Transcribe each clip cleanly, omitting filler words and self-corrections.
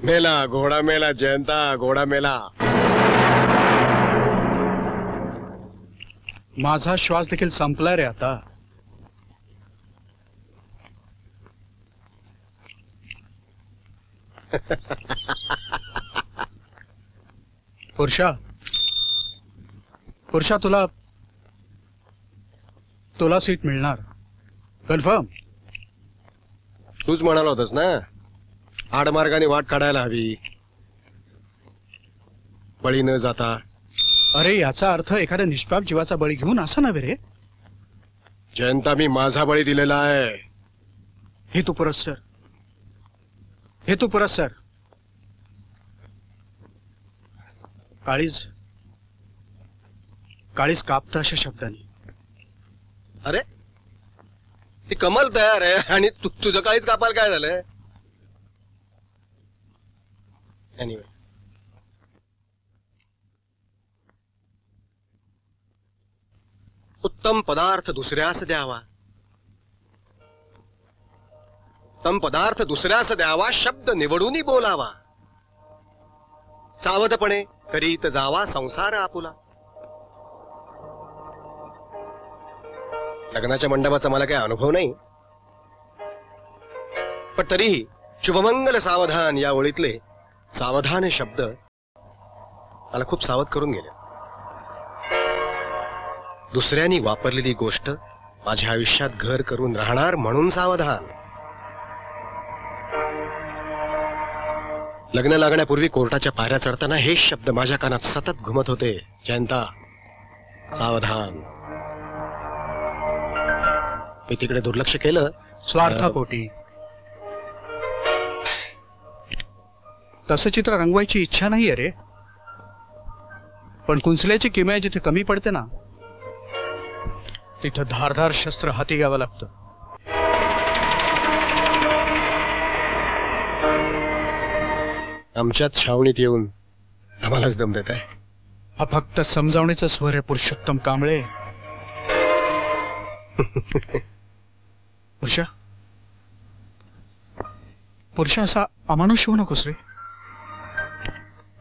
मेला घोडा मेला जयंता घोडा मेला. माझा श्वास देखील संपला रे आता. पुरुषा पुरुषा तुला तुला सीट मिळणार कन्फर्म. तूच म्हणाला होतास ना आडमार्गाने वाट काढायला हवी बळी न जाता. अरे याचा अर्थ एखाद्या निष्पाप जीवाचा बळी घेऊन असं नव्हे रे. जयंता मी माझा बळी दिलेला आहे. हे तू पुरस्सर हे तू पुरस्सर. काळीज काळीज कापतं अशा शब्दांनी. अरे ती कमाल तयार आहे आणि तुझं काहीच कापायला काय झालंय. एनिवे उत्तम पदार्थ दुसऱ्यास द्यावा. उत्तम पदार्थ दुसऱ्यास द्यावा. शब्द निवडून बोलावा. सावधपणे करीत जावा संसार आपुला. लग्नाच्या मंडपाचा मला काही अनुभव नाही पण तरीही शुभमंगल सावधान या ओळीतले सावधान शब्द मला खूप सावध करून गेले. दुसऱ्यांनी वापरलेली गोष्ट माझ्या आयुष्यात घर करून राहणार म्हणून सावधान. लग्न लागण्यापूर्वी कोर्टाच्या पायऱ्या चढताना हे शब्द माझ्या कानात सतत घुमत होते. जयंता सावधान. मी तिकडे दुर्लक्ष केलं स्वार्थापोटी. तसं चित्र रंगवायची इच्छा नाहीये रे पण कुंचल्याची किमया जिथे कमी पडते ना तिथं धारधार शस्त्र हाती घ्यावं लागतं. आमच्यात छावणीत येऊन आम्हालाच दम देत आहे. हा फक्त समजावणीचा स्वर आहे पुरुषोत्तम कांबळे. पुरुषा पुरुषा असा अमानुष होऊ नकोस रे.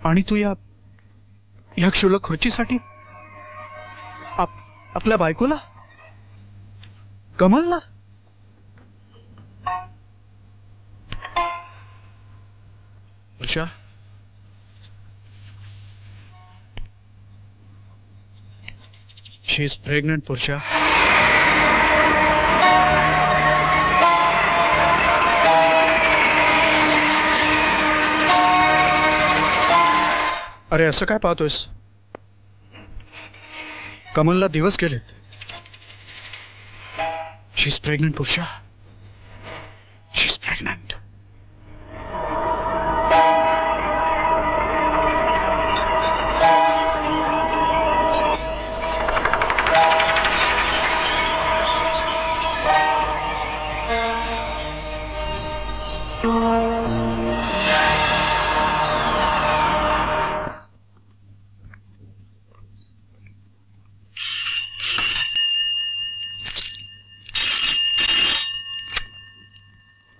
आणि तू या क्षुल्लक खुर्चीसाठी आपल्या बायकोला कमलला पुरुषा शी इज प्रेग्नेंट. पुरुषा अरे असं काय पाहतोयस. कमलला दिवस गेलेत. शी इज प्रेग्नेंट पुरुषा. शी इज प्रेग्नेंट.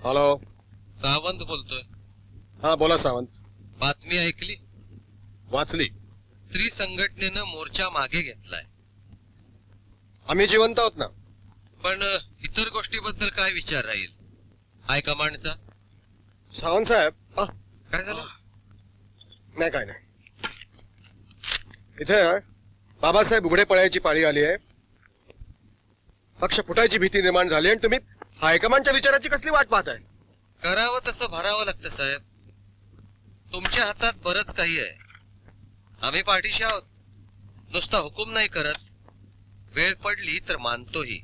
हॅलो सावंत बोलतोय. हा बोला सावंत. बातमी ऐकली. वाचली. स्त्री संघटनेनं मोर्चा मागे घेतलाय. आम्ही जिवंत आहोत ना. पण इतर गोष्टीबद्दल काय विचार राहील हायकमांडचा. सावंत साहेब काय झालं. नाही काय नाही. इथे बाबासाहेब उघडे पळायची पाळी आली आहे. पक्ष फुटायची भीती निर्माण झाली आणि तुम्ही हायकमांडच्या विचाराची कसली वाट पाहताय. करावं तसं भरावं लागतं साहेब. तुमच्या हातात बरंच काही आहे. आम्ही पाठीशी आहोत. नुसता हुकूम नाही करत. वेळ पडली तर मानतोही.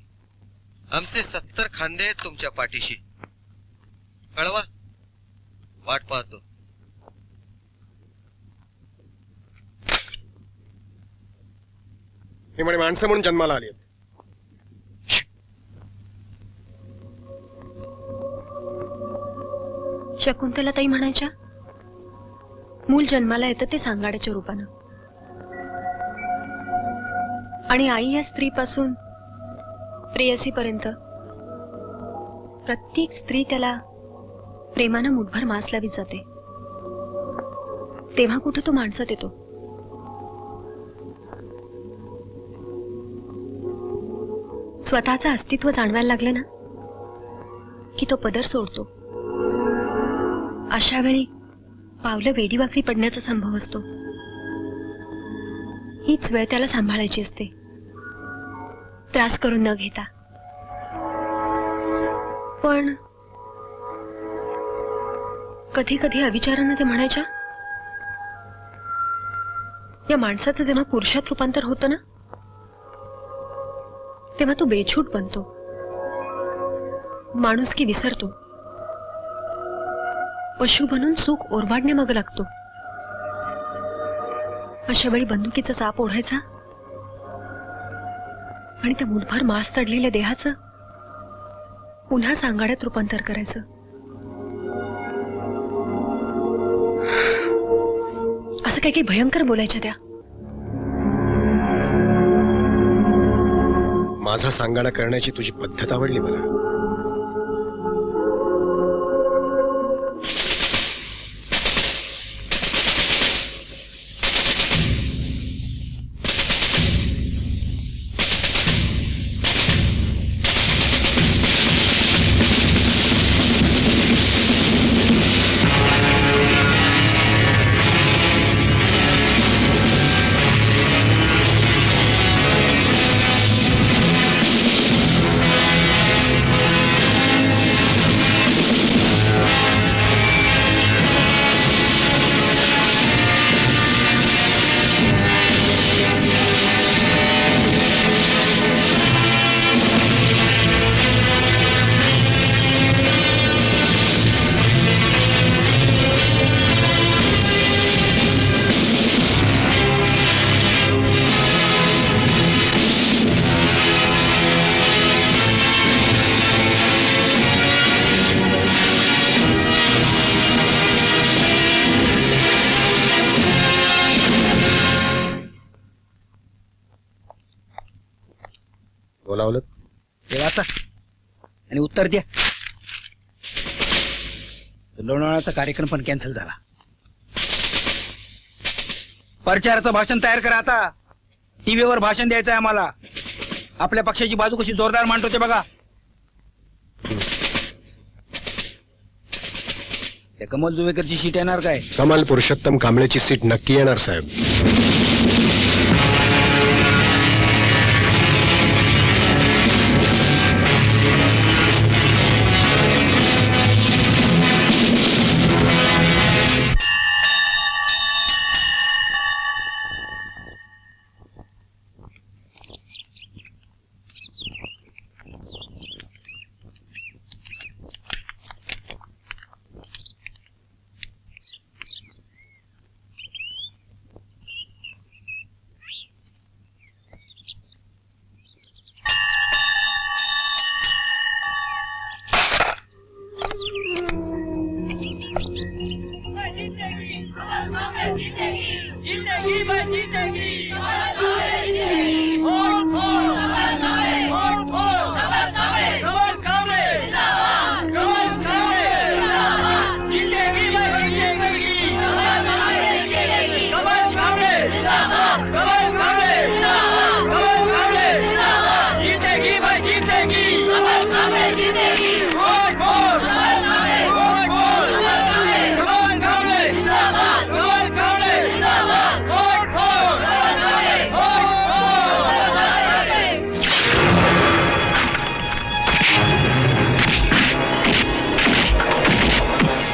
आमचे 70 खांदे आहेत तुमच्या पाठीशी. कळवा. वाट पाहतो. ही म्हणे माणसं म्हणून जन्माला आली आहेत. शकुंतलाताई म्हणायच्या मूल जन्माला येतं ते सांगाड्याच्या रूपानं आणि आई या स्त्रीपासून प्रेयसीपर्यंत प्रत्येक स्त्री त्याला प्रेमानं मुठभर मांस लावीत जाते. तेव्हा कुठं तो माणसात येतो. स्वतःचं अस्तित्व जाणवायला लागलं ना की तो पदर सोडतो. अशा वेळी पावलं वेडीवाकडी पडण्याचा संभव असतो. हीच वेळ त्याला सांभाळायची असते, त्रास करून न घेता. पण कधी कधी अविचारानं ते म्हणायच्या, या माणसाचं जेव्हा पुरुषात रूपांतर होतं ना तेव्हा तो बेछूट बनतो, माणुसकी विसरतो, पशु बनून सुख ओरबाडण्यामागे लागतो. अशा वेळी बंदुकीचा चाप ओढायचा आणि त्या मुठभर मांस चढलेल्या देहाचं पुन्हा सांगाड्यात रूपांतर करायचं. असं काही काही भयंकर बोलायच्या त्या. माझा सांगाडा करण्याची तुझी पद्धत आवडली मला. बोलावलं ते वाचा आणि उत्तर द्या. लोणावळ्याचा कार्यक्रम पण कॅन्सल झाला. प्रचाराचं भाषण तयार करा. आता टीव्हीवर भाषण द्यायचं आहे आम्हाला. आपल्या पक्षाची बाजू कशी जोरदार मांडतो ते बघा. त्या कमल जुवेकरची सीट येणार काय? कमाल पुरुषोत्तम कांबळेची सीट नक्की येणार साहेब.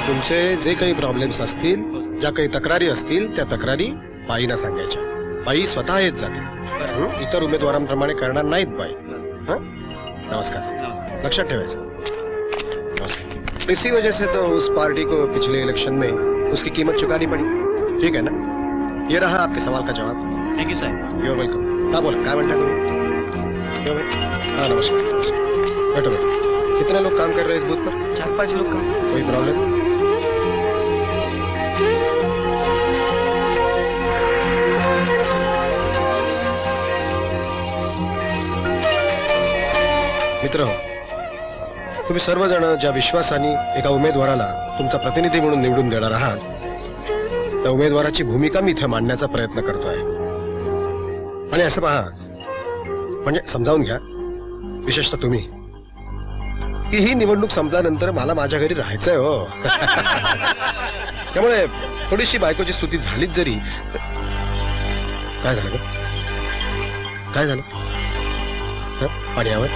तुमचे जे काही प्रॉब्लेम्स असतील, ज्या काही तक्रारी असतील, त्या तक्रारी बाईंना सांगायच्या. बाई स्वतः येत जाते. इतर उमेदवारांप्रमाणे करणार नाहीत बाई. नमस्कार. लक्षात ठेवायचं. नमस्कार. इसी वजह से तो उस पार्टी को पिछले इलेक्शन में उसकी कीमत चुकानी पड़ी. ठीक है ना? ये रहा आपके सवाल का जवाब. थँक्यू साहेब. You are welcome. हाँ बोला, काय म्हणता तुम्ही? हाँ नमस्कार. बैठो बैठो. कितने लोग काम कर रहे हैं इस बूथ पर? 4-5 लोग. कोई प्रॉब्लम? मित्र, तुम्ही सर्वजण ज्या विश्वासाने एका उमेदवाराला तुमचा प्रतिनिधी म्हणून निवडून देणार आहात त्या उमेदवाराची भूमिका मी इथे मांडण्याचा प्रयत्न करतोय. आणि असं पहा, म्हणजे समजावून घ्या, विशेषतः तुम्ही, की ही निवडणूक संपल्यानंतर मला माझ्या घरी राहायचंय हो. त्यामुळे थोडीशी बायकोची स्तुती झालीच जरी. काय झालं ग? काय झालं? पाणी हवं?